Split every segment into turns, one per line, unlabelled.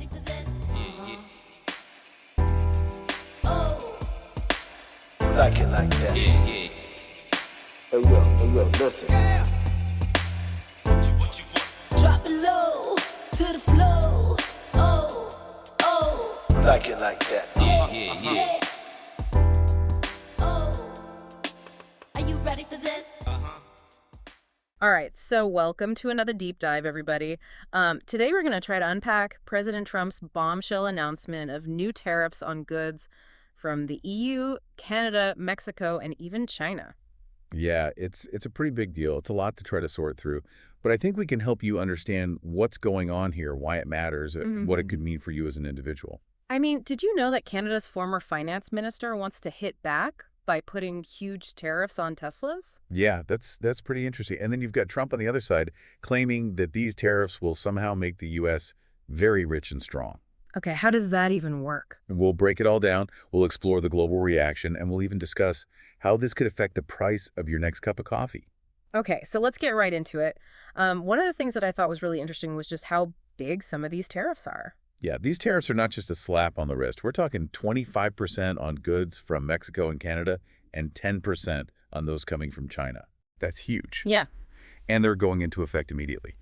ready for this? Oh.
Like it like that.
Yeah.
Hey yo, listen.
What you want?
Drop it low to the flow. Oh.
Like it like that.
Yeah.
Oh. Are you ready for this?
All right, so welcome to another deep dive, everybody. Today we're going to try to unpack President Trump's bombshell announcement of new tariffs on goods from the EU, Canada, Mexico, and even China.
Yeah, it's a pretty big deal. It's a lot to try to sort through. But I think we can help you understand what's going on here, why it matters, what it could mean for you as an individual.
I mean, did you know that Canada's former finance minister wants to hit back by putting huge tariffs on Teslas?
Yeah, that's pretty interesting. And then you've got Trump on the other side claiming that these tariffs will somehow make the U.S. very rich and strong.
Okay, how does that even work?
And we'll break it all down, we'll explore the global reaction, and we'll even discuss how this could affect the price of your next cup of coffee.
Okay, so let's get right into it. One of the things that I thought was really interesting was just how big some of these tariffs are.
Yeah, these tariffs are not just a slap on the wrist. We're talking 25% on goods from Mexico and Canada and 10% on those coming from China. That's huge.
Yeah.
And they're going into effect immediately.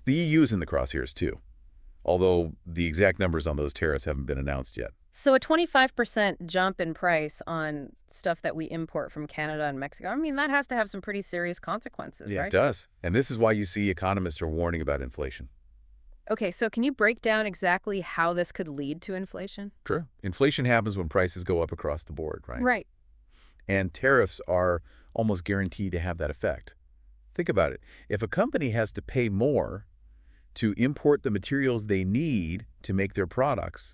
The EU's in the crosshairs too, although the exact numbers on those tariffs haven't been announced yet.
So a 25% jump in price on stuff that we import from Canada and Mexico, I mean, that has to have some pretty serious consequences,
Yeah,
right?
it does. And this is why you see economists are warning about inflation.
Okay, so can you break down exactly how this could lead to inflation?
True. Inflation happens when prices go up across the board, right?
Right.
And tariffs are almost guaranteed to have that effect. Think about it. If a company has to pay more to import the materials they need to make their products,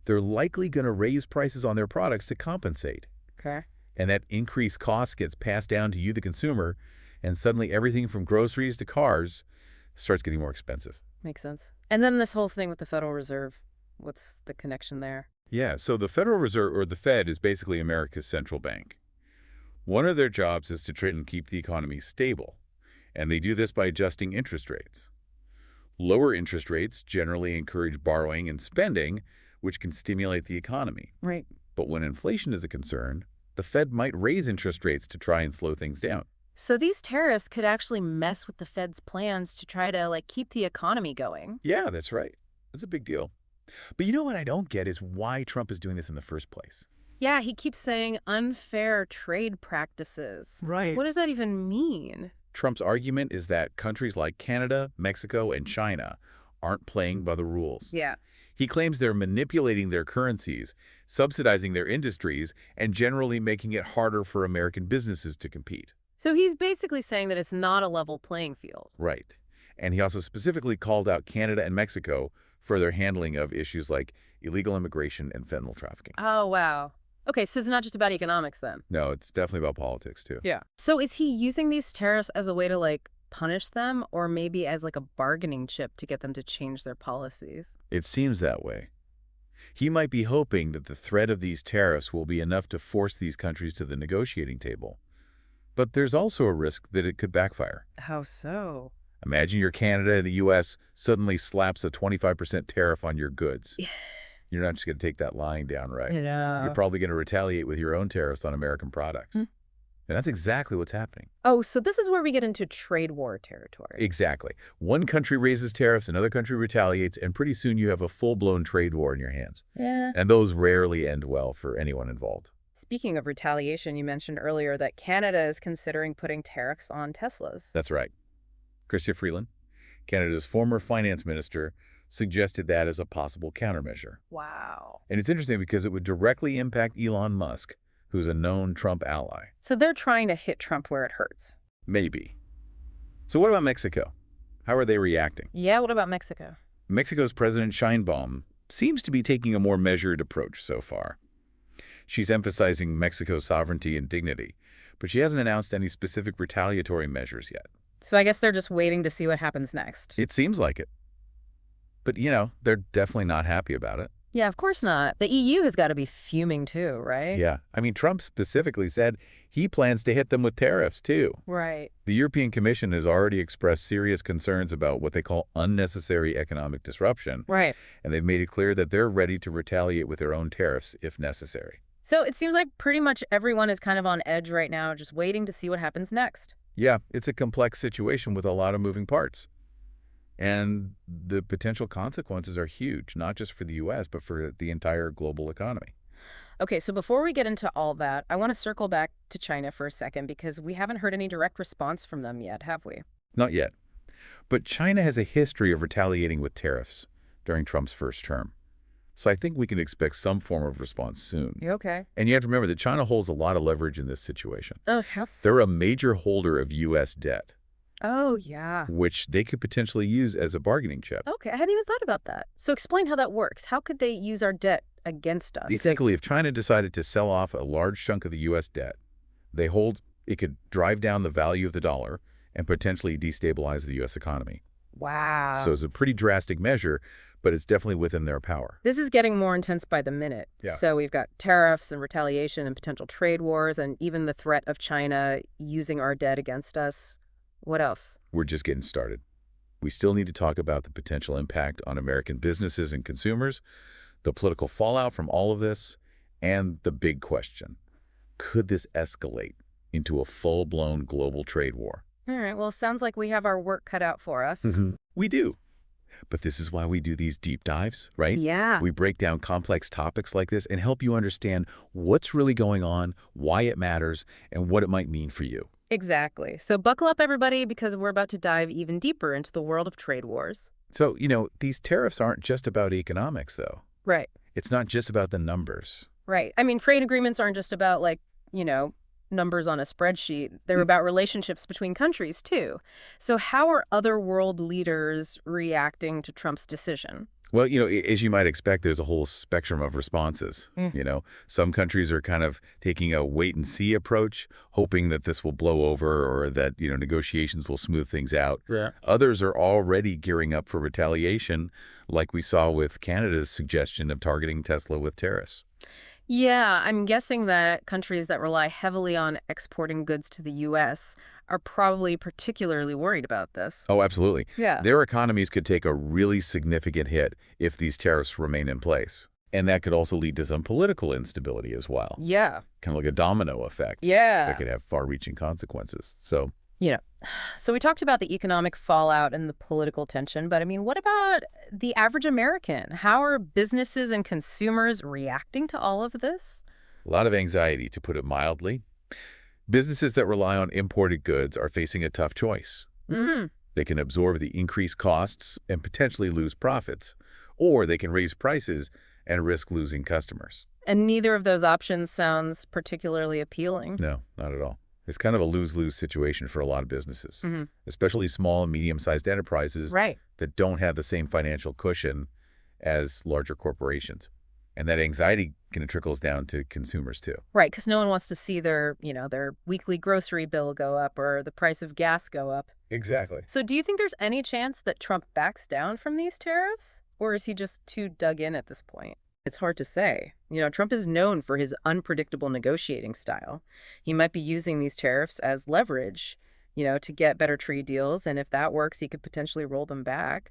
they're likely going to raise prices on their products to compensate.
Okay.
And that increased cost gets passed down to you, the consumer, and suddenly everything from groceries to cars starts getting more expensive.
Makes sense. And then this whole thing with the Federal Reserve, what's the connection there?
Yeah, so the Federal Reserve, or the Fed, is basically America's central bank. One of their jobs is to try and keep the economy stable, and they do this by adjusting interest rates. Lower interest rates generally encourage borrowing and spending, which can stimulate the economy.
Right.
But when inflation is a concern, the Fed might raise interest rates to try and slow things down.
So these tariffs could actually mess with the Fed's plans to try to, keep the economy going.
Yeah, that's right. That's a big deal. But you know what I don't get is why Trump is doing this in the first place.
Yeah, he keeps saying unfair trade practices.
Right.
What does that even mean?
Trump's argument is that countries like Canada, Mexico, and China aren't playing by the rules.
Yeah.
He claims they're manipulating their currencies, subsidizing their industries, and generally making it harder for American businesses to compete.
So he's basically saying that it's not a level playing field.
Right. And he also specifically called out Canada and Mexico for their handling of issues like illegal immigration and fentanyl trafficking.
Oh, wow. Okay, so it's not just about economics then.
No, it's definitely about politics, too.
Yeah. So is he using these tariffs as a way to, punish them, or maybe as, a bargaining chip to get them to change their policies?
It seems that way. He might be hoping that the threat of these tariffs will be enough to force these countries to the negotiating table. But there's also a risk that it could backfire.
How so?
Imagine you're Canada and the U.S. suddenly slaps a 25% tariff on your goods. You're not just going to take that lying down, right?
Yeah.
You're probably going to retaliate with your own tariffs on American products. And that's exactly what's happening.
Oh, so this is where we get into trade war territory.
Exactly. One country raises tariffs, another country retaliates, and pretty soon you have a full-blown trade war in your hands.
Yeah.
And those rarely end well for anyone involved.
Speaking of retaliation, you mentioned earlier that Canada is considering putting tariffs on Teslas.
That's right. Chrystia Freeland, Canada's former finance minister, suggested that as a possible countermeasure.
Wow.
And it's interesting because it would directly impact Elon Musk, who's a known Trump ally.
So they're trying to hit Trump where it hurts.
Maybe. So what about Mexico? How are they reacting?
Yeah, what about Mexico?
Mexico's President Sheinbaum seems to be taking a more measured approach so far. She's emphasizing Mexico's sovereignty and dignity, but she hasn't announced any specific retaliatory measures yet.
So I guess they're just waiting to see what happens next.
It seems like it. But, they're definitely not happy about it.
Yeah, of course not. The EU has got to be fuming too, right?
Yeah. I mean, Trump specifically said he plans to hit them with tariffs, too.
Right.
The European Commission has already expressed serious concerns about what they call unnecessary economic disruption,
Right.
and they've made it clear that they're ready to retaliate with their own tariffs if necessary.
So it seems like pretty much everyone is kind of on edge right now, just waiting to see what happens next.
Yeah, it's a complex situation with a lot of moving parts. And the potential consequences are huge, not just for the U.S., but for the entire global economy.
Okay, so before we get into all that, I want to circle back to China for a second because we haven't heard any direct response from them yet, have we?
Not yet. But China has a history of retaliating with tariffs during Trump's first term. So I think we can expect some form of response soon.
You okay?
And you have to remember that China holds a lot of leverage in this situation.
Oh, how so?
They're a major holder of U.S. debt,
Oh, yeah.
which they could potentially use as a bargaining chip.
Okay, I hadn't even thought about that. So explain how that works. How could they use our debt against us?
Basically, if China decided to sell off a large chunk of the U.S. debt, it could drive down the value of the dollar and potentially destabilize the U.S. economy.
Wow.
So it's a pretty drastic measure, but it's definitely within their power.
This is getting more intense by the minute.
Yeah.
So we've got tariffs and retaliation and potential trade wars and even the threat of China using our debt against us. What else?
We're just getting started. We still need to talk about the potential impact on American businesses and consumers, the political fallout from all of this, and the big question: could this escalate into a full-blown global trade war?
All right, well, sounds like we have our work cut out for us.
We do. But this is why we do these deep dives, right?
Yeah.
We break down complex topics like this and help you understand what's really going on, why it matters, and what it might mean for you.
Exactly. So buckle up, everybody, because we're about to dive even deeper into the world of trade wars.
So, these tariffs aren't just about economics, though.
Right.
It's not just about the numbers.
Right. I mean, trade agreements aren't just about, numbers on a spreadsheet. They're about relationships between countries, too. So how are other world leaders reacting to Trump's decision?
Well, as you might expect, there's a whole spectrum of responses. Some countries are kind of taking a wait-and-see approach, hoping that this will blow over or that, negotiations will smooth things out.
Yeah.
Others are already gearing up for retaliation, like we saw with Canada's suggestion of targeting Tesla with tariffs.
Yeah, I'm guessing that countries that rely heavily on exporting goods to the U.S. are probably particularly worried about this.
Oh, absolutely.
Yeah.
Their economies could take a really significant hit if these tariffs remain in place. And that could also lead to some political instability as well.
Yeah.
Kind of like a domino effect.
Yeah.
That could have far-reaching consequences. So
So we talked about the economic fallout and the political tension, but I mean, what about the average American? How are businesses and consumers reacting to all of this?
a lot of anxiety, to put it mildly. Businesses that rely on imported goods are facing a tough choice.
Mm-hmm.
They can absorb the increased costs and potentially lose profits, or they can raise prices and risk losing customers.
And neither of those options sounds particularly appealing.
No, not at all. It's kind of a lose-lose situation for a lot of businesses,
Mm-hmm.
especially small and medium-sized enterprises
Right.
that don't have the same financial cushion as larger corporations. And that anxiety kind of trickles down to consumers too.
Right, because no one wants to see their weekly grocery bill go up or the price of gas go up.
Exactly.
So do you think there's any chance that Trump backs down from these tariffs? Or is he just too dug in at this point? It's hard to say. Trump is known for his unpredictable negotiating style. He might be using these tariffs as leverage, to get better trade deals. And if that works, he could potentially roll them back.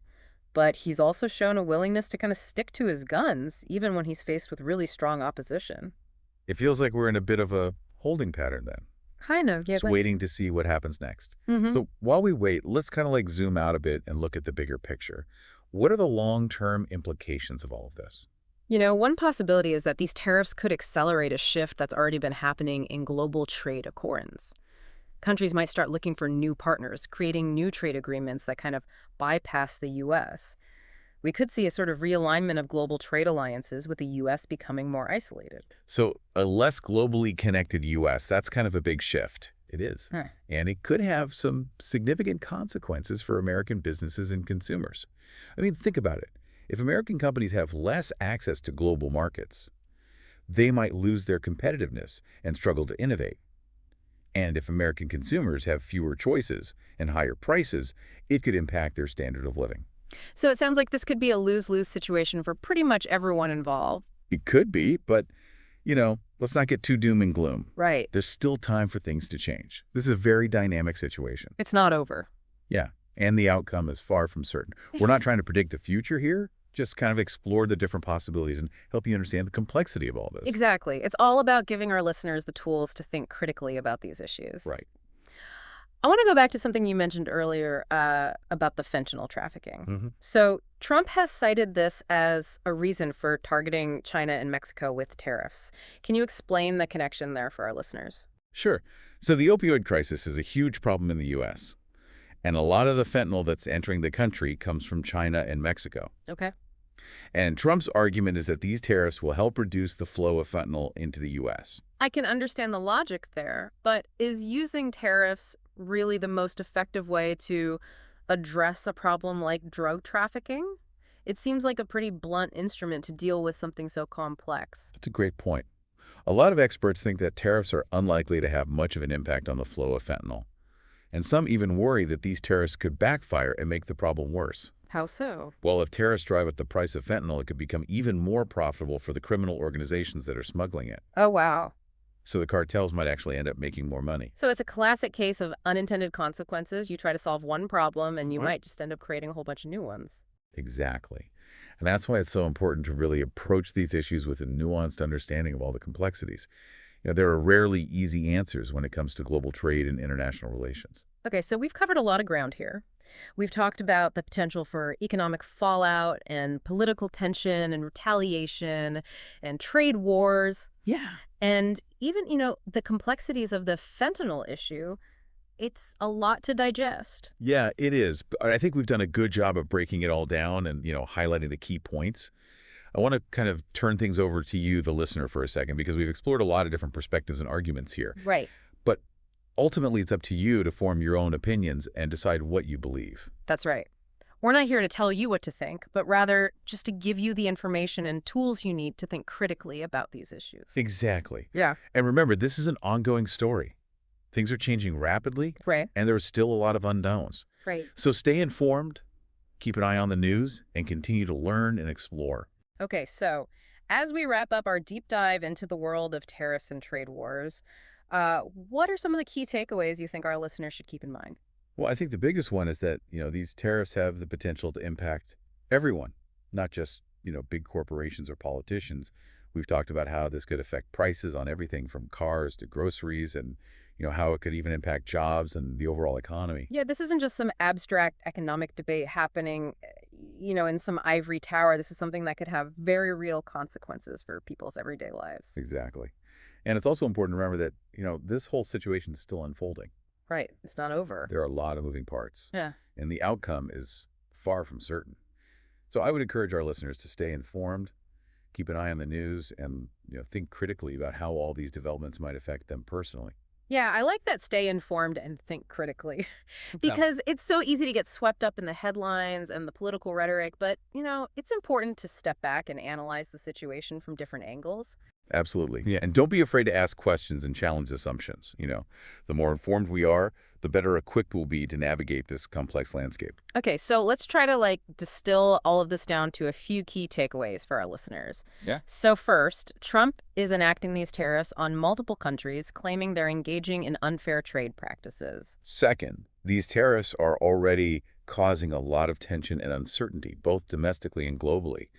But he's also shown a willingness to kind of stick to his guns, even when he's faced with really strong opposition.
It feels like we're in a bit of a holding pattern then.
Kind of, yeah.
Just waiting to see what happens next.
Mm-hmm.
So while we wait, let's kind of zoom out a bit and look at the bigger picture. What are the long-term implications of all of this?
One possibility is that these tariffs could accelerate a shift that's already been happening in global trade accords. Countries might start looking for new partners, creating new trade agreements that kind of bypass the U.S. We could see a sort of realignment of global trade alliances with the U.S. becoming more isolated.
So a less globally connected U.S., that's kind of a big shift. It is.
Huh.
And it could have some significant consequences for American businesses and consumers. I mean, think about it. If American companies have less access to global markets, they might lose their competitiveness and struggle to innovate. And if American consumers have fewer choices and higher prices, it could impact their standard of living.
So it sounds like this could be a lose-lose situation for pretty much everyone involved.
It could be, but, let's not get too doom and gloom.
Right.
There's still time for things to change. This is a very dynamic situation.
It's not over.
Yeah, and the outcome is far from certain. We're not trying to predict the future here, just kind of explore the different possibilities and help you understand the complexity of all this.
Exactly. It's all about giving our listeners the tools to think critically about these issues.
Right.
I want to go back to something you mentioned earlier about the fentanyl trafficking.
Mm-hmm.
So Trump has cited this as a reason for targeting China and Mexico with tariffs. Can you explain the connection there for our listeners?
Sure. So the opioid crisis is a huge problem in the U.S., and a lot of the fentanyl that's entering the country comes from China and Mexico.
Okay.
And Trump's argument is that these tariffs will help reduce the flow of fentanyl into the U.S.
I can understand the logic there, but is using tariffs really the most effective way to address a problem like drug trafficking? It seems like a pretty blunt instrument to deal with something so complex.
That's a great point. A lot of experts think that tariffs are unlikely to have much of an impact on the flow of fentanyl. And some even worry that these tariffs could backfire and make the problem worse.
How so?
Well, if tariffs drive up the price of fentanyl, it could become even more profitable for the criminal organizations that are smuggling it.
Oh, wow.
So the cartels might actually end up making more money.
So it's a classic case of unintended consequences. You try to solve one problem and you
Right.
might just end up creating a whole bunch of new ones.
Exactly. And that's why it's so important to really approach these issues with a nuanced understanding of all the complexities. There are rarely easy answers when it comes to global trade and international relations.
Okay, so we've covered a lot of ground here. We've talked about the potential for economic fallout and political tension and retaliation and trade wars.
Yeah.
And even, the complexities of the fentanyl issue. It's a lot to digest.
Yeah, it is. But I think we've done a good job of breaking it all down and, highlighting the key points. I want to kind of turn things over to you, the listener, for a second, because we've explored a lot of different perspectives and arguments here.
Right.
But ultimately, it's up to you to form your own opinions and decide what you believe.
That's right. We're not here to tell you what to think, but rather just to give you the information and tools you need to think critically about these issues.
Exactly.
Yeah.
And remember, this is an ongoing story. Things are changing rapidly,
Right.
and there's still a lot of unknowns.
Right.
So stay informed, keep an eye on the news, and continue to learn and explore.
Okay, so as we wrap up our deep dive into the world of tariffs and trade wars, what are some of the key takeaways you think our listeners should keep in mind?
Well, I think the biggest one is that, these tariffs have the potential to impact everyone, not just, big corporations or politicians. We've talked about how this could affect prices on everything from cars to groceries and, how it could even impact jobs and the overall economy.
Yeah, this isn't just some abstract economic debate happening, in some ivory tower. This is something that could have very real consequences for people's everyday lives.
Exactly. And it's also important to remember that, this whole situation is still unfolding.
Right. It's not over.
There are a lot of moving parts.
Yeah.
And the outcome is far from certain. So I would encourage our listeners to stay informed, keep an eye on the news, and think critically about how all these developments might affect them personally.
Yeah, I like that stay informed and think critically because it's so easy to get swept up in the headlines and the political rhetoric. But, it's important to step back and analyze the situation from different angles.
Absolutely. Yeah. And don't be afraid to ask questions and challenge assumptions. The more informed we are, the better equipped we'll be to navigate this complex landscape.
Okay, so let's try to distill all of this down to a few key takeaways for our listeners.
Yeah.
So first, Trump is enacting these tariffs on multiple countries, claiming they're engaging in unfair trade practices.
Second, these tariffs are already causing a lot of tension and uncertainty, both domestically and globally.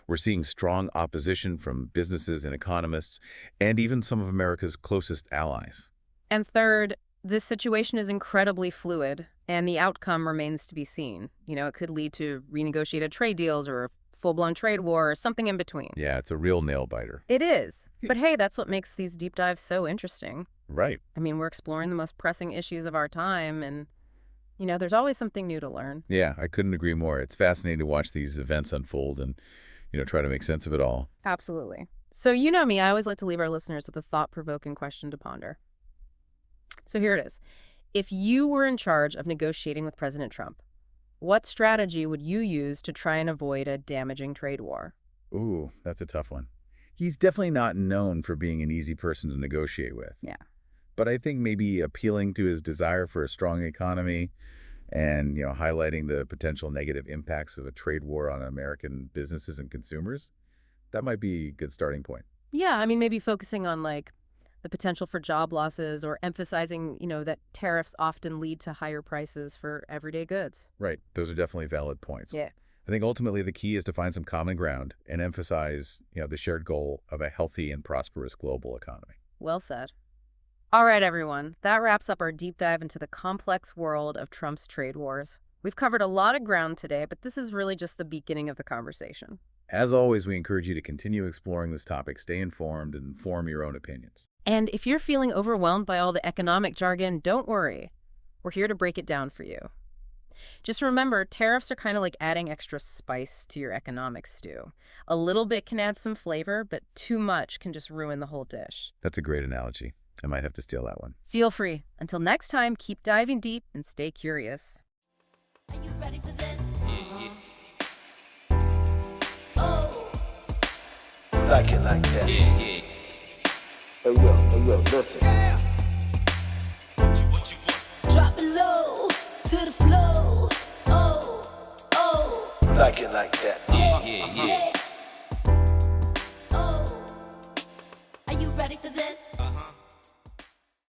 We're seeing strong opposition from businesses and economists, and even some of America's closest allies.
And third, this situation is incredibly fluid, and the outcome remains to be seen. It could lead to renegotiated trade deals or a full-blown trade war or something in between.
Yeah, it's a real nail-biter.
It is. But hey, that's what makes these deep dives so interesting.
Right.
I mean, we're exploring the most pressing issues of our time, and, there's always something new to learn.
Yeah, I couldn't agree more. It's fascinating to watch these events unfold and, try to make sense of it all.
Absolutely. So you know me, I always like to leave our listeners with a thought-provoking question to ponder. So here it is. If you were in charge of negotiating with President Trump, what strategy would you use to try and avoid a damaging trade war?
Ooh, that's a tough one. He's definitely not known for being an easy person to negotiate with.
Yeah.
But I think maybe appealing to his desire for a strong economy and, highlighting the potential negative impacts of a trade war on American businesses and consumers, that might be a good starting point.
Yeah, I mean, maybe focusing on like the potential for job losses or emphasizing, that tariffs often lead to higher prices for everyday goods.
Right. Those are definitely valid points.
Yeah.
I think ultimately the key is to find some common ground and emphasize, the shared goal of a healthy and prosperous global economy.
Well said. All right, everyone. That wraps up our deep dive into the complex world of Trump's trade wars. We've covered a lot of ground today, but this is really just the beginning of the conversation.
As always, we encourage you to continue exploring this topic, stay informed, and form your own opinions.
And if you're feeling overwhelmed by all the economic jargon, don't worry. We're here to break it down for you. Just remember, tariffs are kind of like adding extra spice to your economic stew. A little bit can add some flavor, but too much can just ruin the whole dish.
That's a great analogy. I might have to steal that one.
Feel free. Until next time, keep diving deep and stay curious.
Are you ready for this?
Yeah, yeah.
Oh,
Like it like that.
Yeah, yeah.
Hey yo, listen.
What you want?
drop it low to the flow. Oh,
Like it like that.
Yeah, yeah, yeah.
oh. Are you ready for this?